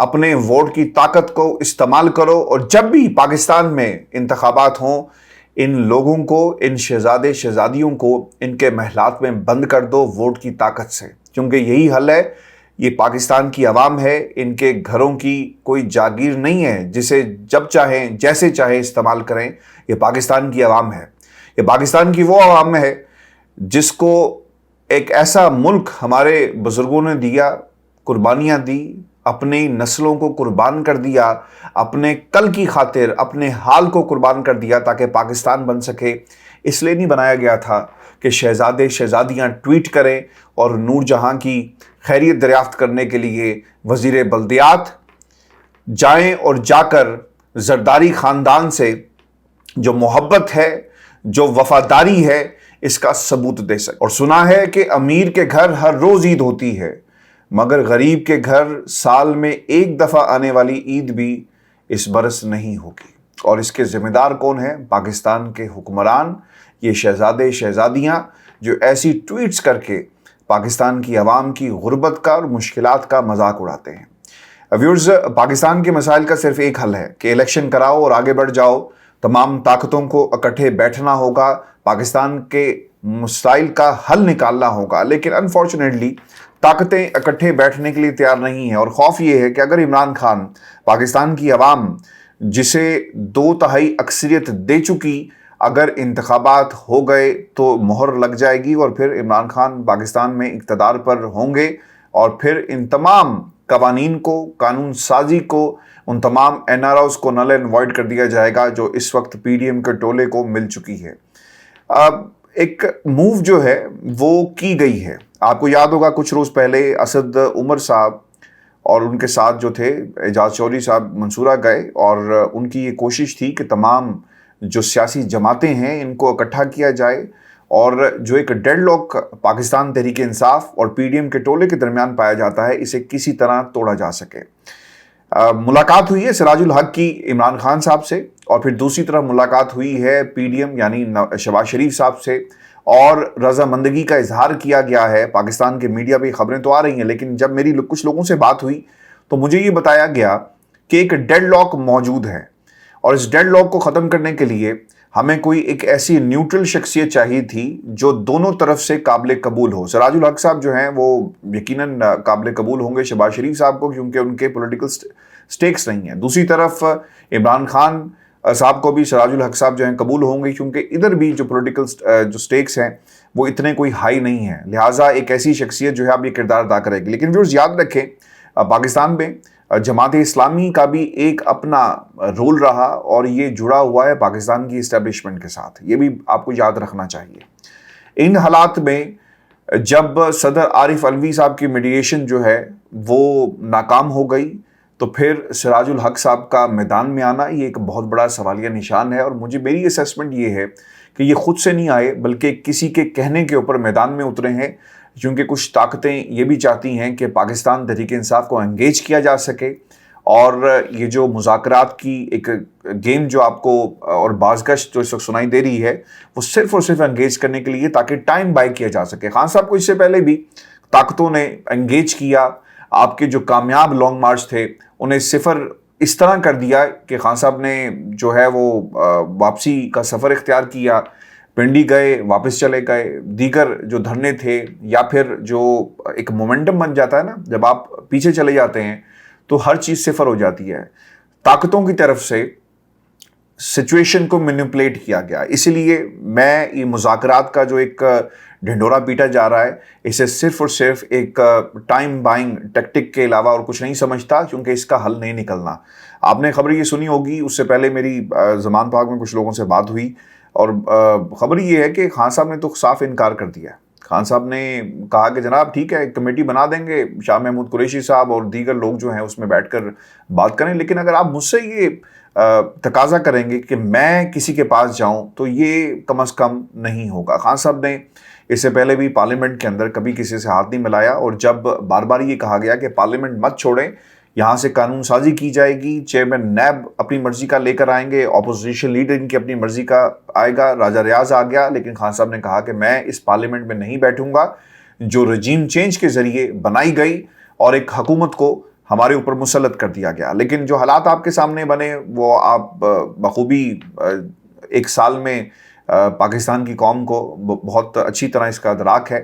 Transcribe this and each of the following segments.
اپنے ووٹ کی طاقت کو استعمال کرو اور جب بھی پاکستان میں انتخابات ہوں ان لوگوں کو، ان شہزادے شہزادیوں کو ان کے محلات میں بند کر دو ووٹ کی طاقت سے، کیونکہ یہی حل ہے۔ یہ پاکستان کی عوام ہے، ان کے گھروں کی کوئی جاگیر نہیں ہے جسے جب چاہیں جیسے چاہیں استعمال کریں۔ یہ پاکستان کی عوام ہے، یہ پاکستان کی وہ عوام ہے جس کو ایک ایسا ملک ہمارے بزرگوں نے دیا، قربانیاں دی، اپنی نسلوں کو قربان کر دیا، اپنے کل کی خاطر اپنے حال کو قربان کر دیا تاکہ پاکستان بن سکے۔ اس لیے نہیں بنایا گیا تھا کہ شہزادے شہزادیاں ٹویٹ کریں اور نور جہاں کی خیریت دریافت کرنے کے لیے وزیر بلدیات جائیں اور جا کر زرداری خاندان سے جو محبت ہے، جو وفاداری ہے، اس کا ثبوت دے سکیں۔ اور سنا ہے کہ امیر کے گھر ہر روز عید ہوتی ہے، مگر غریب کے گھر سال میں ایک دفعہ آنے والی عید بھی اس برس نہیں ہوگی۔ اور اس کے ذمہ دار کون ہیں؟ پاکستان کے حکمران، یہ شہزادے شہزادیاں جو ایسی ٹویٹس کر کے پاکستان کی عوام کی غربت کا اور مشکلات کا مذاق اڑاتے ہیں۔ ویورز، پاکستان کے مسائل کا صرف ایک حل ہے کہ الیکشن کراؤ اور آگے بڑھ جاؤ۔ تمام طاقتوں کو اکٹھے بیٹھنا ہوگا، پاکستان کے مسائل کا حل نکالنا ہوگا، لیکن انفارچونیٹلی طاقتیں اکٹھے بیٹھنے کے لیے تیار نہیں ہیں۔ اور خوف یہ ہے کہ اگر عمران خان، پاکستان کی عوام جسے 2/3 اکثریت دے چکی، اگر انتخابات ہو گئے تو مہر لگ جائے گی اور پھر عمران خان پاکستان میں اقتدار پر ہوں گے، اور پھر ان تمام قوانین کو، قانون سازی کو، ان تمام NROs کو نل اینڈ وائڈ کر دیا جائے گا جو اس وقت PDM کے ٹولے کو مل چکی ہے۔ ایک موو جو ہے وہ کی گئی ہے، آپ کو یاد ہوگا کچھ روز پہلے اسد عمر صاحب اور ان کے ساتھ جو تھے اعجاز چودھری صاحب منصورہ گئے، اور ان کی یہ کوشش تھی کہ تمام جو سیاسی جماعتیں ہیں ان کو اکٹھا کیا جائے، اور جو ایک ڈیڈ لاک پاکستان تحریک انصاف اور PDM کے ٹولے کے درمیان پایا جاتا ہے، اسے کسی طرح توڑا جا سکے۔ ملاقات ہوئی ہے سراج الحق کی عمران خان صاحب سے، اور پھر دوسری طرف ملاقات ہوئی ہے PDM یعنی شہباز شریف صاحب سے، اور رضامندگی کا اظہار کیا گیا ہے۔ پاکستان کے میڈیا پہ خبریں تو آ رہی ہیں، لیکن جب میری کچھ لوگوں سے بات ہوئی تو مجھے یہ بتایا گیا کہ ایک ڈیڈ لاک موجود ہے، اور اس ڈیڈ لاک کو ختم کرنے کے لیے ہمیں کوئی ایک ایسی نیوٹرل شخصیت چاہیے تھی جو دونوں طرف سے قابل قبول ہو۔ سراج الحق صاحب جو ہیں وہ یقیناً قابل قبول ہوں گے شہباز شریف صاحب کو، کیونکہ ان کے پولیٹیکل سٹیکس نہیں ہیں۔ دوسری طرف عمران خان صاحب کو بھی سراج الحق صاحب جو ہیں قبول ہوں گے، کیونکہ ادھر بھی جو پولیٹیکل جو سٹیکس ہیں وہ اتنے کوئی ہائی نہیں ہیں، لہٰذا ایک ایسی شخصیت جو ہے اب یہ کردار ادا کرے گی۔ لیکن ویورز یاد رکھیں، پاکستان میں جماعت اسلامی کا بھی ایک اپنا رول رہا، اور یہ جڑا ہوا ہے پاکستان کی اسٹیبلشمنٹ کے ساتھ، یہ بھی آپ کو یاد رکھنا چاہیے۔ ان حالات میں جب صدر عارف علوی صاحب کی میڈیشن جو ہے وہ ناکام ہو گئی، تو پھر سراج الحق صاحب کا میدان میں آنا یہ ایک بہت بڑا سوالیہ نشان ہے۔ اور میری اسیسمنٹ یہ ہے کہ یہ خود سے نہیں آئے، بلکہ کسی کے کہنے کے اوپر میدان میں اترے ہیں، کیونکہ کچھ طاقتیں یہ بھی چاہتی ہیں کہ پاکستان تحریک انصاف کو انگیج کیا جا سکے، اور یہ جو مذاکرات کی ایک گیم جو آپ کو اور بازگشت جو اس وقت سنائی دے رہی ہے، وہ صرف اور صرف انگیج کرنے کے لیے تاکہ ٹائم بائی کیا جا سکے۔ خان صاحب کو اس سے پہلے بھی طاقتوں نے انگیج کیا، آپ کے جو کامیاب لانگ مارچ تھے انہیں صفر اس طرح کر دیا کہ خان صاحب نے جو ہے وہ واپسی کا سفر اختیار کیا، پنڈی گئے، واپس چلے گئے، دیگر جو دھرنے تھے، یا پھر جو ایک مومنٹم بن جاتا ہے نا، جب آپ پیچھے چلے جاتے ہیں تو ہر چیز صفر ہو جاتی ہے۔ طاقتوں کی طرف سے سچویشن کو مینیپولیٹ کیا گیا، اسی لیے میں یہ مذاکرات کا جو ایک ڈھنڈورا پیٹا جا رہا ہے، اسے صرف اور صرف ایک ٹائم بائنگ ٹیکٹک کے علاوہ اور کچھ نہیں سمجھتا، کیونکہ اس کا حل نہیں نکلنا۔ آپ نے خبر یہ سنی ہوگی، اس سے پہلے میری زمان پاک میں کچھ لوگوں سے بات ہوئی، اور خبر یہ ہے کہ خان صاحب نے تو صاف انکار کر دیا۔ خان صاحب نے کہا کہ جناب ٹھیک ہے، ایک کمیٹی بنا دیں گے، شاہ محمود قریشی صاحب اور دیگر لوگ جو ہیں اس میں بیٹھ کر بات کریں، لیکن اگر آپ مجھ سے یہ تقاضا کریں گے کہ میں کسی کے پاس جاؤں تو یہ کم از کم نہیں ہوگا۔ خان صاحب نے اس سے پہلے بھی پارلیمنٹ کے اندر کبھی کسی سے ہاتھ نہیں ملایا، اور جب بار بار یہ کہا گیا کہ پارلیمنٹ مت چھوڑیں، یہاں سے قانون سازی کی جائے گی، چیئرمین نیب اپنی مرضی کا لے کر آئیں گے، اپوزیشن لیڈر ان کی اپنی مرضی کا آئے گا، راجہ ریاض آ گیا، لیکن خان صاحب نے کہا کہ میں اس پارلیمنٹ میں نہیں بیٹھوں گا جو رجیم چینج کے ذریعے بنائی گئی اور ایک حکومت کو ہمارے اوپر مسلط کر دیا گیا. لیکن جو حالات آپ کے سامنے بنے وہ آپ بخوبی ایک سال میں پاکستان کی قوم کو بہت اچھی طرح اس کا ادراک ہے،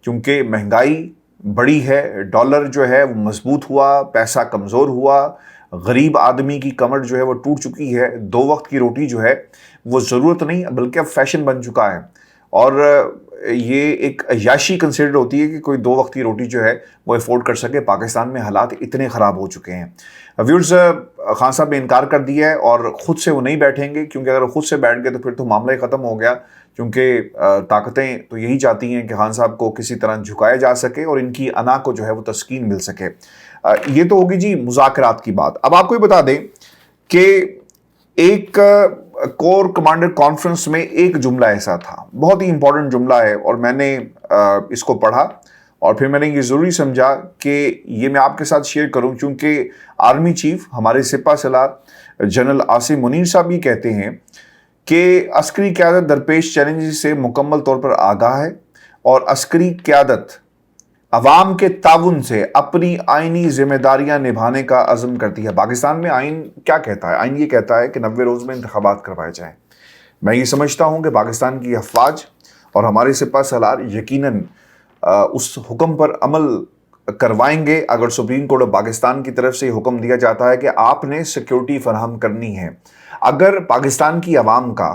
کیونکہ مہنگائی بڑی ہے، ڈالر جو ہے وہ مضبوط ہوا، پیسہ کمزور ہوا، غریب آدمی کی کمر جو ہے وہ ٹوٹ چکی ہے. 2 وقت کی روٹی جو ہے وہ ضرورت نہیں بلکہ اب فیشن بن چکا ہے، اور یہ ایک عیاشی کنسیڈر ہوتی ہے کہ کوئی 2 وقت کی روٹی جو ہے وہ افورڈ کر سکے. پاکستان میں حالات اتنے خراب ہو چکے ہیں. ویورز، خان صاحب نے انکار کر دیا ہے اور خود سے وہ نہیں بیٹھیں گے، کیونکہ اگر خود سے بیٹھ گئے تو پھر تو معاملہ ہی ختم ہو گیا، کیونکہ طاقتیں تو یہی چاہتی ہیں کہ خان صاحب کو کسی طرح جھکایا جا سکے اور ان کی انا کو جو ہے وہ تسکین مل سکے. یہ تو ہوگی جی مذاکرات کی بات. اب آپ کو یہ بتا دیں کہ ایک کور کمانڈر کانفرنس میں ایک جملہ ایسا تھا، بہت ہی امپورٹنٹ جملہ ہے، اور میں نے اس کو پڑھا اور پھر میں نے یہ ضروری سمجھا کہ یہ میں آپ کے ساتھ شیئر کروں، کیونکہ آرمی چیف ہمارے سپہ سالار جنرل عاصم منیر صاحب یہ کہتے ہیں کہ عسکری قیادت درپیش چیلنجز سے مکمل طور پر آگاہ ہے اور عسکری قیادت عوام کے تعاون سے اپنی آئینی ذمہ داریاں نبھانے کا عزم کرتی ہے. پاکستان میں آئین کیا کہتا ہے؟ آئین یہ کہتا ہے کہ 90 روز میں انتخابات کروائے جائیں. میں یہ سمجھتا ہوں کہ پاکستان کی افواج اور ہمارے سپہ سالار یقیناً اس حکم پر عمل کروائیں گے اگر سپریم کورٹ آف پاکستان کی طرف سے یہ حکم دیا جاتا ہے کہ آپ نے سیکیورٹی فراہم کرنی ہے. اگر پاکستان کی عوام کا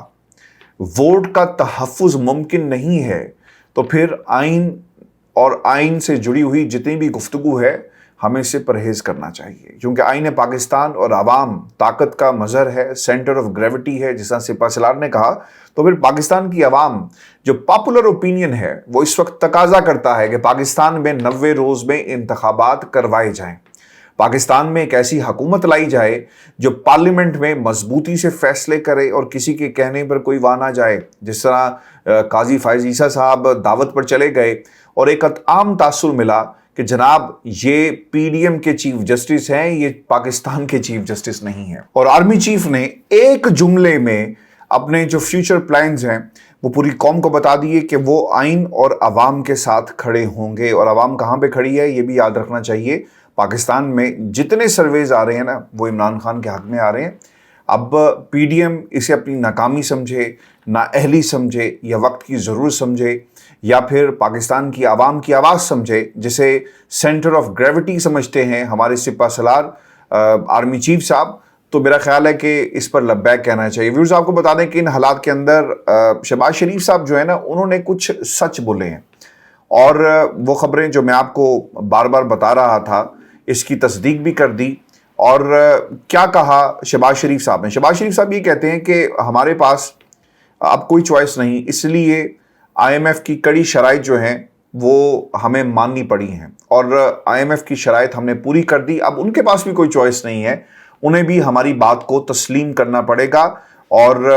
ووٹ کا تحفظ ممکن نہیں ہے تو پھر آئین اور آئین سے جڑی ہوئی جتنی بھی گفتگو ہے ہمیں سے پرہیز کرنا چاہیے، کیونکہ آئین پاکستان اور عوام طاقت کا مظہر ہے، سینٹر آف گریوٹی ہے جیسا سپہ سالار نے کہا. تو پھر پاکستان کی عوام جو پاپولر اوپینین ہے وہ اس وقت تقاضا کرتا ہے کہ پاکستان میں 90 روز میں انتخابات کروائے جائیں. پاکستان میں ایک ایسی حکومت لائی جائے جو پارلیمنٹ میں مضبوطی سے فیصلے کرے اور کسی کے کہنے پر کوئی واہ نہ جائے. جس طرح قاضی فائز عیسیٰ صاحب دعوت پر چلے گئے اور ایک عام تاثر ملا کہ جناب یہ پی ڈی ایم کے چیف جسٹس ہیں، یہ پاکستان کے چیف جسٹس نہیں ہیں. اور آرمی چیف نے ایک جملے میں اپنے جو فیوچر پلانز ہیں وہ پوری قوم کو بتا دیے کہ وہ آئین اور عوام کے ساتھ کھڑے ہوں گے. اور عوام کہاں پہ کھڑی ہے یہ بھی یاد رکھنا چاہیے. پاکستان میں جتنے سرویز آ رہے ہیں نا وہ عمران خان کے حق میں آ رہے ہیں. اب پی ڈی ایم اسے اپنی ناکامی سمجھے، نااہلی سمجھے، یا وقت کی ضرورت سمجھے، یا پھر پاکستان کی عوام کی آواز سمجھے جسے سینٹر آف گریوٹی سمجھتے ہیں ہمارے سپہ سالار آرمی چیف صاحب، تو میرا خیال ہے کہ اس پر لبیک کہنا چاہیے. ویورز، آپ کو بتا دیں کہ ان حالات کے اندر شہباز شریف صاحب جو ہے نا انہوں نے کچھ سچ بولے ہیں، اور وہ خبریں جو میں آپ کو بار بار بتا رہا تھا اس کی تصدیق بھی کر دی. اور کیا کہا شہباز شریف صاحب نے؟ شہباز شریف صاحب یہ کہتے ہیں کہ ہمارے پاس اب کوئی چوائس نہیں، اس لیے آئی ایم ایف کی کڑی شرائط جو ہیں وہ ہمیں ماننی پڑی ہیں، اور آئی ایم ایف کی شرائط ہم نے پوری کر دی. اب ان کے پاس بھی کوئی چوائس نہیں ہے، انہیں بھی ہماری بات کو تسلیم کرنا پڑے گا. اور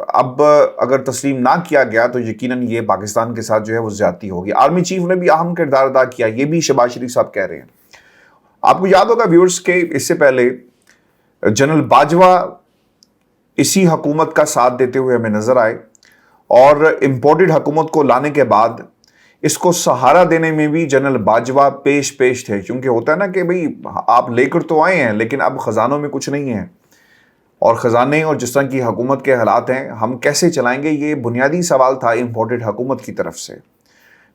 اب اگر تسلیم نہ کیا گیا تو یقیناً یہ پاکستان کے ساتھ جو ہے وہ زیادتی ہوگی. آرمی چیف نے بھی اہم کردار ادا کیا، یہ بھی شہباز شریف صاحب کہہ رہے ہیں. آپ کو یاد ہوگا ویورز کہ اس سے پہلے جنرل باجوہ اسی حکومت کا ساتھ دیتے ہوئے ہمیں نظر آئے، اور امپورٹڈ حکومت کو لانے کے بعد اس کو سہارا دینے میں بھی جنرل باجوہ پیش تھے، کیونکہ ہوتا ہے نا کہ بھئی آپ لے کر تو آئے ہیں لیکن اب خزانوں میں کچھ نہیں ہے، اور خزانے اور جس طرح کی حکومت کے حالات ہیں ہم کیسے چلائیں گے، یہ بنیادی سوال تھا امپورٹڈ حکومت کی طرف سے.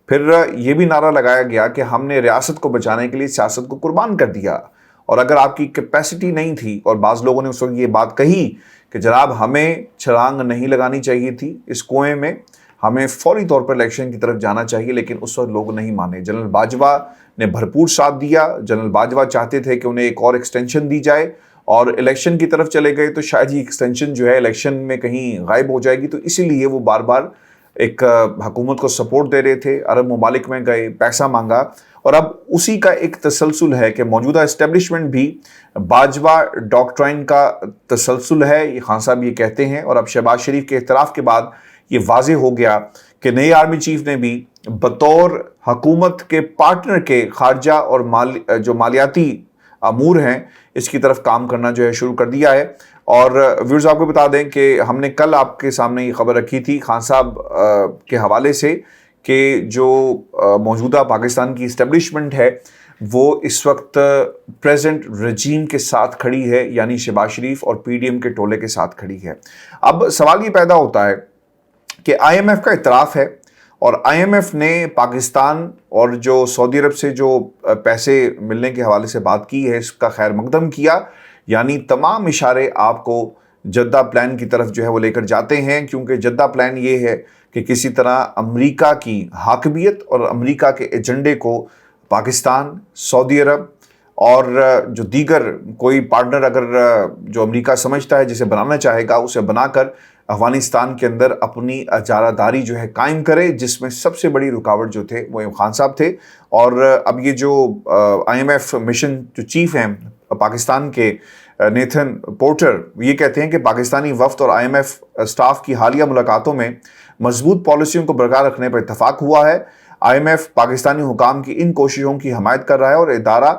پھر یہ بھی نعرہ لگایا گیا کہ ہم نے ریاست کو بچانے کے لیے سیاست کو قربان کر دیا، اور اگر آپ کی کیپیسٹی نہیں تھی، اور بعض لوگوں نے اس وقت یہ بات کہی کہ جناب ہمیں چھلانگ نہیں لگانی چاہیے تھی اس کنویں میں، ہمیں فوری طور پر الیکشن کی طرف جانا چاہیے، لیکن اس وقت لوگ نہیں مانے. جنرل باجوہ نے بھرپور ساتھ دیا. جنرل باجوہ چاہتے تھے کہ انہیں ایک اور ایکسٹینشن دی جائے، اور الیکشن کی طرف چلے گئے تو شاید یہ ایکسٹینشن جو ہے الیکشن میں کہیں غائب ہو جائے گی، تو اسی لیے وہ بار بار ایک حکومت کو سپورٹ دے رہے تھے. عرب ممالک میں گئے، پیسہ مانگا، اور اب اسی کا ایک تسلسل ہے کہ موجودہ اسٹیبلشمنٹ بھی باجوہ ڈاکٹرائن کا تسلسل ہے، یہ خان صاحب یہ کہتے ہیں. اور اب شہباز شریف کے اعتراف کے بعد یہ واضح ہو گیا کہ نئے آرمی چیف نے بھی بطور حکومت کے پارٹنر کے خارجہ اور جو مالیاتی امور ہیں اس کی طرف کام کرنا جو ہے شروع کر دیا ہے. اور ویورز، آپ کو بتا دیں کہ ہم نے کل آپ کے سامنے یہ خبر رکھی تھی خان صاحب کے حوالے سے کہ جو موجودہ پاکستان کی اسٹیبلشمنٹ ہے وہ اس وقت پریزنٹ رجیم کے ساتھ کھڑی ہے، یعنی شہباز شریف اور پی ڈی ایم کے ٹولے کے ساتھ کھڑی ہے۔ اب سوال یہ پیدا ہوتا ہے کہ آئی ایم ایف کا اعتراف ہے، اور آئی ایم ایف نے پاکستان اور جو سعودی عرب سے جو پیسے ملنے کے حوالے سے بات کی ہے، اس کا خیر مقدم کیا، یعنی تمام اشارے آپ کو جدہ پلان کی طرف جو ہے وہ لے کر جاتے ہیں، کیونکہ جدہ پلان یہ ہے کہ کسی طرح امریکہ کی حاکمیت اور امریکہ کے ایجنڈے کو پاکستان، سعودی عرب اور جو دیگر کوئی پارٹنر اگر جو امریکہ سمجھتا ہے جسے بنانا چاہے گا، اسے بنا کر افغانستان کے اندر اپنی اجارہ داری جو ہے قائم کرے، جس میں سب سے بڑی رکاوٹ جو تھے وہ ایوب خان صاحب تھے۔ اور اب یہ جو آئی ایم ایف مشن جو چیف ہیں پاکستان کے نیتھن پورٹر، یہ کہتے ہیں کہ پاکستانی وفد اور آئی ایم ایف سٹاف کی حالیہ ملاقاتوں میں مضبوط پالیسیوں کو برقرار رکھنے پر اتفاق ہوا ہے۔ آئی ایم ایف پاکستانی حکام کی ان کوششوں کی حمایت کر رہا ہے اور ادارہ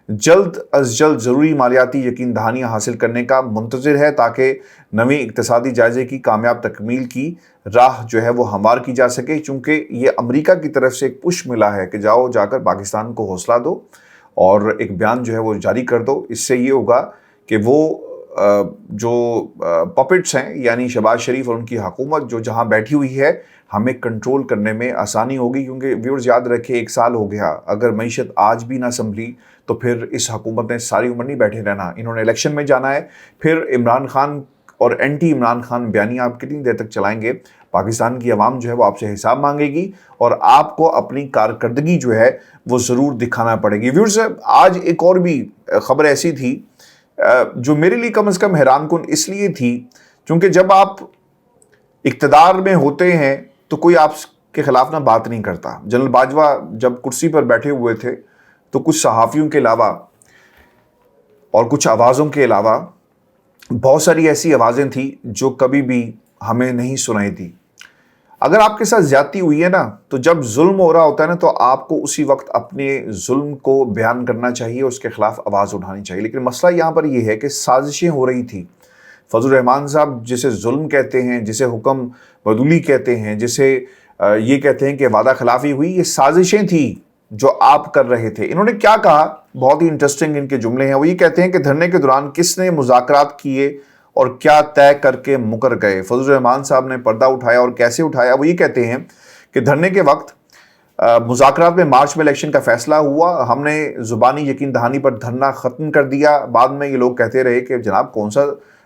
جلد از جلد ضروری مالیاتی یقین دہانیاں حاصل کرنے کا منتظر ہے، تاکہ نویں اقتصادی جائزے کی کامیاب تکمیل کی راہ جو ہے وہ ہموار کی جا سکے، چونکہ یہ امریکہ کی طرف سے ایک پش ملا ہے کہ جاؤ جا کر پاکستان کو حوصلہ دو اور ایک بیان جو ہے وہ جاری کر دو۔ اس سے یہ ہوگا کہ وہ جو پپٹس ہیں، یعنی شہباز شریف اور ان کی حکومت جو جہاں بیٹھی ہوئی ہے، ہمیں کنٹرول کرنے میں آسانی ہوگی، کیونکہ ویورز یاد رکھے 1 سال ہو گیا، اگر معیشت آج بھی نہ سنبھلی تو پھر اس حکومت نے ساری عمر نہیں بیٹھے رہنا، انہوں نے الیکشن میں جانا ہے، پھر عمران خان اور اینٹی عمران خان بیانیہ آپ کتنی دیر تک چلائیں گے؟ پاکستان کی عوام جو ہے وہ آپ سے حساب مانگے گی اور آپ کو اپنی کارکردگی جو ہے وہ ضرور دکھانا پڑے گی۔ ویورز، آج ایک اور بھی خبر ایسی تھی جو میرے لیے کم از کم حیران کن اس لیے تھی، چونکہ جب آپ اقتدار میں ہوتے ہیں تو کوئی آپ کے خلاف نہ بات نہیں کرتا۔ جنرل باجوہ جب کرسی پر بیٹھے ہوئے تھے تو کچھ صحافیوں کے علاوہ اور کچھ آوازوں کے علاوہ بہت ساری ایسی آوازیں تھیں جو کبھی بھی ہمیں نہیں سنائی تھی۔ اگر آپ کے ساتھ زیادتی ہوئی ہے نا، تو جب ظلم ہو رہا ہوتا ہے نا، تو آپ کو اسی وقت اپنے ظلم کو بیان کرنا چاہیے اور اس کے خلاف آواز اٹھانی چاہیے۔ لیکن مسئلہ یہاں پر یہ ہے کہ سازشیں ہو رہی تھی۔ فضل الرحمان صاحب جسے ظلم کہتے ہیں، جسے حکم بدولی کہتے ہیں، جسے یہ کہتے ہیں کہ وعدہ خلافی ہوئی، یہ سازشیں تھیں جو آپ کر رہے تھے۔ انہوں نے کیا کہا؟ بہت ہی انٹرسٹنگ ان کے جملے ہیں۔ وہ یہ کہتے ہیں کہ دھرنے کے دوران کس نے مذاکرات کیے اور کیا طے کر کے مکر گئے؟ فضل الرحمان صاحب نے پردہ اٹھایا اور کیسے اٹھایا؟ وہ یہ کہتے ہیں کہ دھرنے کے وقت مذاکرات میں مارچ میں الیکشن کا فیصلہ ہوا، ہم نے زبانی یقین دہانی پر دھرنا ختم کر دیا۔ بعد میں یہ لوگ کہتے رہے کہ جناب کون سا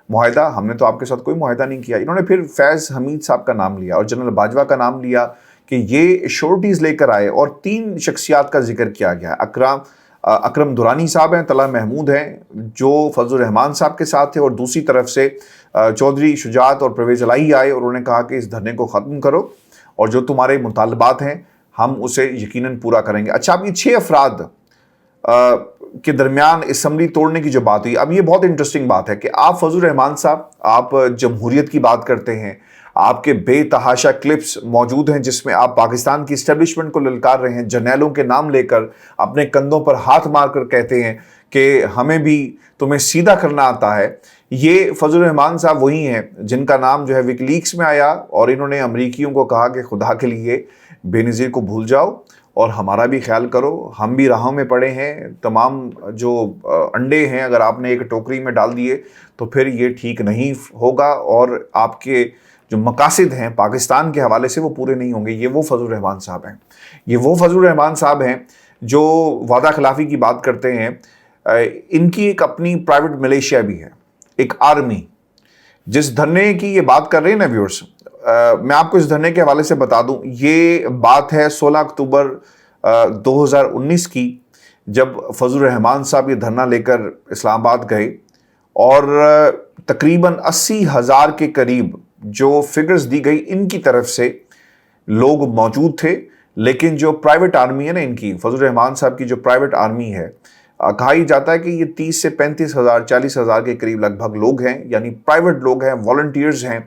معاہدہ، ہم نے تو آپ کے ساتھ کوئی معاہدہ نہیں کیا۔ انہوں نے پھر فیض حمید صاحب کا نام لیا اور جنرل باجوہ کا نام لیا کہ یہ شورٹیز لے کر آئے، اور 3 شخصیات کا ذکر کیا گیا۔ اکرم دورانی صاحب ہیں، طلحہ محمود ہیں جو فضل الرحمان صاحب کے ساتھ تھے، اور دوسری طرف سے چودھری شجاعت اور پرویز الہی آئے، اور انہوں نے کہا کہ اس دھرنے کو ختم کرو اور جو تمہارے مطالبات ہیں ہم اسے یقیناً پورا کریں گے۔ اچھا، اب یہ 6 افراد کے درمیان اسمبلی توڑنے کی جو بات ہوئی، اب یہ بہت انٹرسٹنگ بات ہے کہ آپ فضل الرحمان صاحب، آپ جمہوریت کی بات کرتے ہیں، آپ کے بے تحاشا کلپس موجود ہیں جس میں آپ پاکستان کی اسٹیبلشمنٹ کو للکار رہے ہیں، جرنیلوں کے نام لے کر اپنے کندھوں پر ہاتھ مار کر کہتے ہیں کہ ہمیں بھی تمہیں سیدھا کرنا آتا ہے۔ یہ فضل الرحمان صاحب وہی ہیں جن کا نام جو ہے وکی لیکس میں آیا، اور انہوں نے امریکیوں کو کہا کہ خدا کے لیے بے نظیر کو بھول جاؤ اور ہمارا بھی خیال کرو، ہم بھی راہوں میں پڑے ہیں، تمام جو انڈے ہیں اگر آپ نے ایک ٹوکری میں ڈال دیے تو پھر یہ ٹھیک نہیں ہوگا، اور آپ کے جو مقاصد ہیں پاکستان کے حوالے سے وہ پورے نہیں ہوں گے۔ یہ وہ فضل الرحمان صاحب ہیں، یہ وہ فضل الرحمان صاحب ہیں جو وعدہ خلافی کی بات کرتے ہیں۔ ان کی ایک اپنی پرائیویٹ ملیشیا بھی ہے، ایک آرمی۔ جس دھرنے کی یہ بات کر رہے ہیں نا ویورز، میں آپ کو اس دھرنے کے حوالے سے بتا دوں، یہ بات ہے 16 اکتوبر 2019 کی، جب فضل الرحمان صاحب یہ دھرنا لے کر اسلام آباد گئے، اور تقریباً 80,000 کے قریب جو فگرز دی گئی ان کی طرف سے لوگ موجود تھے، لیکن جو پرائیویٹ آرمی ہے نا ان کی، فضل الرحمان صاحب کی جو پرائیویٹ آرمی ہے، کہا ہی جاتا ہے کہ یہ 30 سے 35,000 40,000 کے قریب لگ بھگ لوگ ہیں، یعنی پرائیویٹ لوگ ہیں، والنٹیئرز ہیں،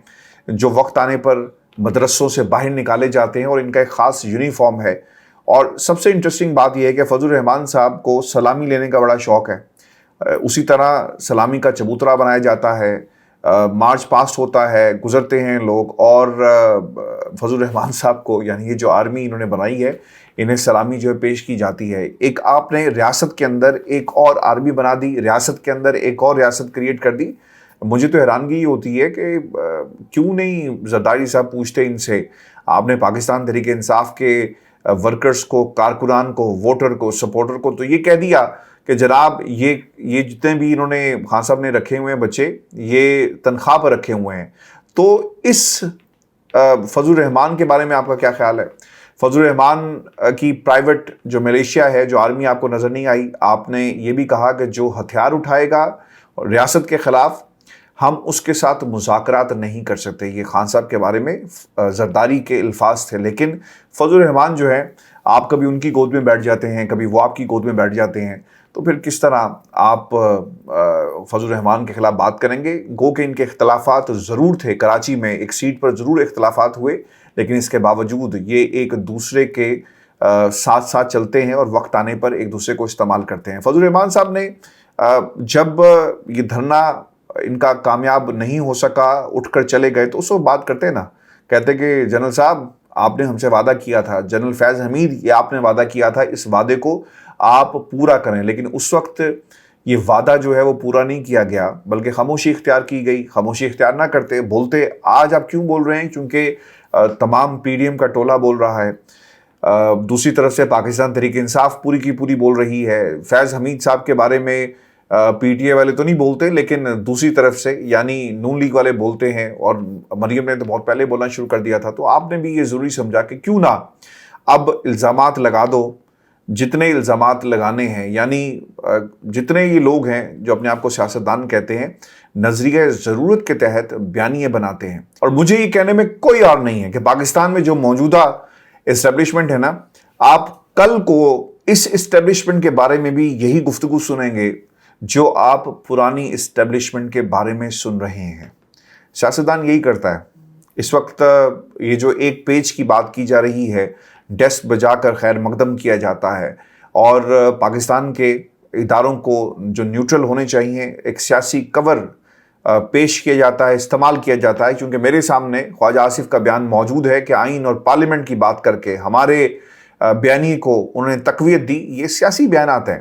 جو وقت آنے پر مدرسوں سے باہر نکالے جاتے ہیں، اور ان کا ایک خاص یونیفارم ہے۔ اور سب سے انٹرسٹنگ بات یہ ہے کہ فضل الرحمان صاحب کو سلامی لینے کا بڑا شوق ہے، اسی طرح سلامی کا چبوترا بنایا جاتا ہے، مارچ پاسٹ ہوتا ہے, گزرتے ہیں لوگ, اور فضل الرحمان صاحب کو, یعنی یہ جو آرمی انہوں نے بنائی ہے, انہیں سلامی جو ہے پیش کی جاتی ہے. ایک آپ نے ریاست کے اندر ایک اور آرمی بنا دی, ریاست کے اندر ایک اور ریاست کریٹ کر دی. مجھے تو حیرانگی یہ ہوتی ہے کہ کیوں نہیں زرداری صاحب پوچھتے ان سے, آپ نے پاکستان تحریک انصاف کے ورکرز کو, کارکنان کو, ووٹر کو, سپورٹر کو تو یہ کہہ دیا کہ جناب یہ جتنے بھی انہوں نے خان صاحب نے رکھے ہوئے ہیں بچے, یہ تنخواہ پر رکھے ہوئے ہیں. تو اس فضل الرحمان کے بارے میں آپ کا کیا خیال ہے؟ فضل الرحمان کی پرائیویٹ جو ملیشیا ہے, جو آرمی, آپ کو نظر نہیں آئی. آپ نے یہ بھی کہا کہ جو ہتھیار اٹھائے گا ریاست کے خلاف, ہم اس کے ساتھ مذاکرات نہیں کر سکتے. یہ خان صاحب کے بارے میں زرداری کے الفاظ تھے. لیکن فضل الرحمان جو ہے, آپ کبھی ان کی گود میں بیٹھ جاتے ہیں, کبھی وہ آپ کی گود میں بیٹھ جاتے ہیں, تو پھر کس طرح آپ فضل الرحمان کے خلاف بات کریں گے؟ گو کہ ان کے اختلافات ضرور تھے, کراچی میں ایک سیٹ پر ضرور اختلافات ہوئے, لیکن اس کے باوجود یہ ایک دوسرے کے ساتھ ساتھ چلتے ہیں اور وقت آنے پر ایک دوسرے کو استعمال کرتے ہیں. فضل الرحمان صاحب نے جب یہ دھرنا ان کا کامیاب نہیں ہو سکا, اٹھ کر چلے گئے, تو اس وقت بات کرتے نا, کہتے کہ جنرل صاحب آپ نے ہم سے وعدہ کیا تھا, جنرل فیض حمید, یہ آپ نے وعدہ کیا تھا, اس وعدے کو آپ پورا کریں. لیکن اس وقت یہ وعدہ جو ہے وہ پورا نہیں کیا گیا, بلکہ خاموشی اختیار کی گئی. خاموشی اختیار نہ کرتے, بولتے. آج آپ کیوں بول رہے ہیں؟ کیونکہ تمام پی ڈی ایم کا ٹولہ بول رہا ہے, دوسری طرف سے پاکستان تحریک انصاف پوری کی پوری بول رہی ہے. فیض حمید صاحب کے بارے میں پی ٹی اے والے تو نہیں بولتے, لیکن دوسری طرف سے یعنی نون لیگ والے بولتے ہیں, اور مریم نے تو بہت پہلے بولنا شروع کر دیا تھا. تو آپ نے بھی یہ ضروری سمجھا کہ کیوں نہ اب الزامات لگا دو, جتنے الزامات لگانے ہیں, یعنی جتنے یہ لوگ ہیں جو اپنے آپ کو سیاستدان کہتے ہیں, نظریہ ضرورت کے تحت بیانیے بناتے ہیں. اور مجھے یہ کہنے میں کوئی اور نہیں ہے کہ پاکستان میں جو موجودہ اسٹیبلشمنٹ ہے نا, آپ کل کو اس اسٹیبلشمنٹ کے بارے میں بھی یہی گفتگو سنیں گے جو آپ پرانی اسٹیبلشمنٹ کے بارے میں سن رہے ہیں. سیاستدان یہی کرتا ہے. اس وقت یہ جو ایک پیج کی بات کی جا رہی ہے, ڈیسک بجا کر خیر مقدم کیا جاتا ہے, اور پاکستان کے اداروں کو جو نیوٹرل ہونے چاہیے ایک سیاسی کور پیش کیا جاتا ہے, استعمال کیا جاتا ہے. کیونکہ میرے سامنے خواجہ آصف کا بیان موجود ہے کہ آئین اور پارلیمنٹ کی بات کر کے ہمارے بیانیے کو انہوں نے تقویت دی. یہ سیاسی بیانات ہیں.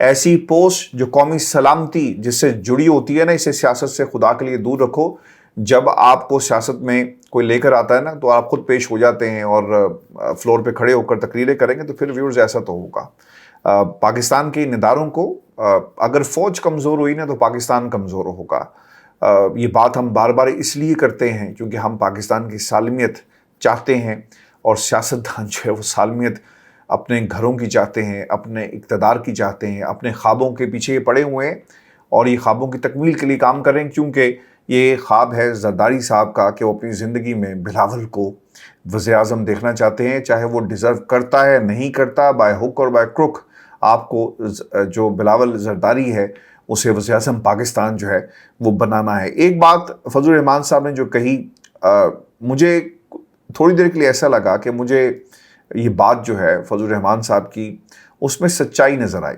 ایسی پوسٹ جو قومی سلامتی جس سے جڑی ہوتی ہے نا, اسے سیاست سے خدا کے لیے دور رکھو. جب آپ کو سیاست میں کوئی لے کر آتا ہے نا, تو آپ خود پیش ہو جاتے ہیں اور فلور پہ کھڑے ہو کر تقریریں کریں گے, تو پھر ویورز ایسا تو ہوگا. پاکستان کے ان اداروں کو اگر فوج کمزور ہوئی نا تو پاکستان کمزور ہوگا. یہ بات ہم بار بار اس لیے کرتے ہیں کیونکہ ہم پاکستان کی سالمیت چاہتے ہیں, اور سیاستدان جو ہے وہ سالمیت اپنے گھروں کی چاہتے ہیں, اپنے اقتدار کی چاہتے ہیں, اپنے خوابوں کے پیچھے یہ پڑے ہوئے ہیں, اور یہ خوابوں کی تکمیل کے لیے کام کر رہے ہیں. کیونکہ یہ خواب ہے زرداری صاحب کا کہ وہ اپنی زندگی میں بلاول کو وزیر اعظم دیکھنا چاہتے ہیں, چاہے وہ ڈیزرو کرتا ہے نہیں کرتا, بائی ہک اور بائی کروک. آپ کو جو بلاول زرداری ہے اسے وزیر اعظم پاکستان جو ہے وہ بنانا ہے. ایک بات فضل الرحمان صاحب نے جو کہی, مجھے تھوڑی دیر کے لیے ایسا لگا کہ مجھے یہ بات جو ہے فضل الرحمان صاحب کی, اس میں سچائی نظر آئی.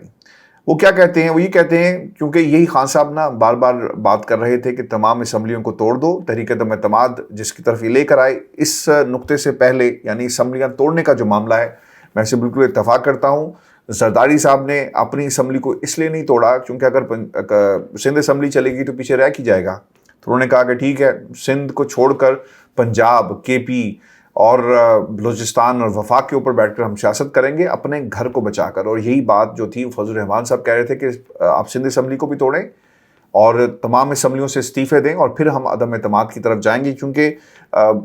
وہ کیا کہتے ہیں؟ وہ یہ کہتے ہیں کیونکہ یہی خان صاحب نا بار بار بات کر رہے تھے کہ تمام اسمبلیوں کو توڑ دو, تحریک عدم اعتماد جس کی طرف یہ لے کر آئے. اس نقطے سے پہلے یعنی اسمبلیاں توڑنے کا جو معاملہ ہے, میں اسے بالکل اتفاق کرتا ہوں. زرداری صاحب نے اپنی اسمبلی کو اس لیے نہیں توڑا کیونکہ اگر سندھ اسمبلی چلے گی تو پیچھے رہ کی جائے گا. تو انہوں نے کہا کہ ٹھیک ہے, سندھ کو چھوڑ کر پنجاب, کے پی اور بلوچستان اور وفاق کے اوپر بیٹھ کر ہم سیاست کریں گے اپنے گھر کو بچا کر. اور یہی بات جو تھی فضل الرحمان صاحب کہہ رہے تھے کہ آپ سندھ اسمبلی کو بھی توڑیں اور تمام اسمبلیوں سے استعفے دیں, اور پھر ہم عدم اعتماد کی طرف جائیں گے. کیونکہ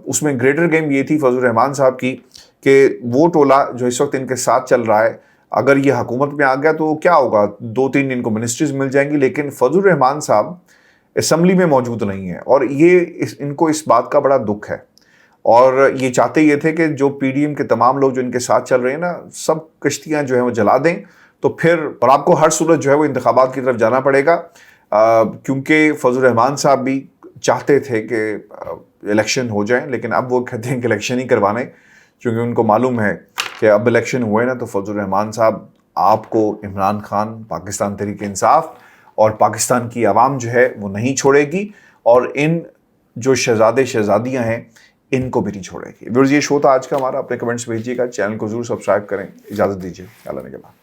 اس میں گریٹر گیم یہ تھی فضل الرحمان صاحب کی کہ وہ ٹولہ جو اس وقت ان کے ساتھ چل رہا ہے, اگر یہ حکومت میں آ گیا تو کیا ہوگا, 2-3 ان کو منسٹریز مل جائیں گی. لیکن فضل الرحمان صاحب اسمبلی میں موجود نہیں ہیں, اور یہ ان کو اس بات کا بڑا دکھ ہے. اور یہ چاہتے یہ تھے کہ جو پی ڈی ایم کے تمام لوگ جو ان کے ساتھ چل رہے ہیں نا, سب کشتیاں جو ہیں وہ جلا دیں, تو پھر اور آپ کو ہر صورت جو ہے وہ انتخابات کی طرف جانا پڑے گا. کیونکہ فضل الرحمان صاحب بھی چاہتے تھے کہ الیکشن ہو جائیں, لیکن اب وہ کہتے ہیں کہ الیکشن ہی کروانے, کیونکہ ان کو معلوم ہے کہ اب الیکشن ہوئے نا تو فضل الرحمان صاحب آپ کو عمران خان, پاکستان تحریک انصاف اور پاکستان کی عوام جو ہے وہ نہیں چھوڑے گی. اور ان جو شہزادے شہزادیاں ہیں ان کو بھی نہیں چھوڑے گی. ویورز یہ شو تھا آج کا ہمارا. اپنے کمنٹس بھیجیے گا, چینل کو ضرور سبسکرائب کریں. اجازت دیجیے, اللہ نگہبان.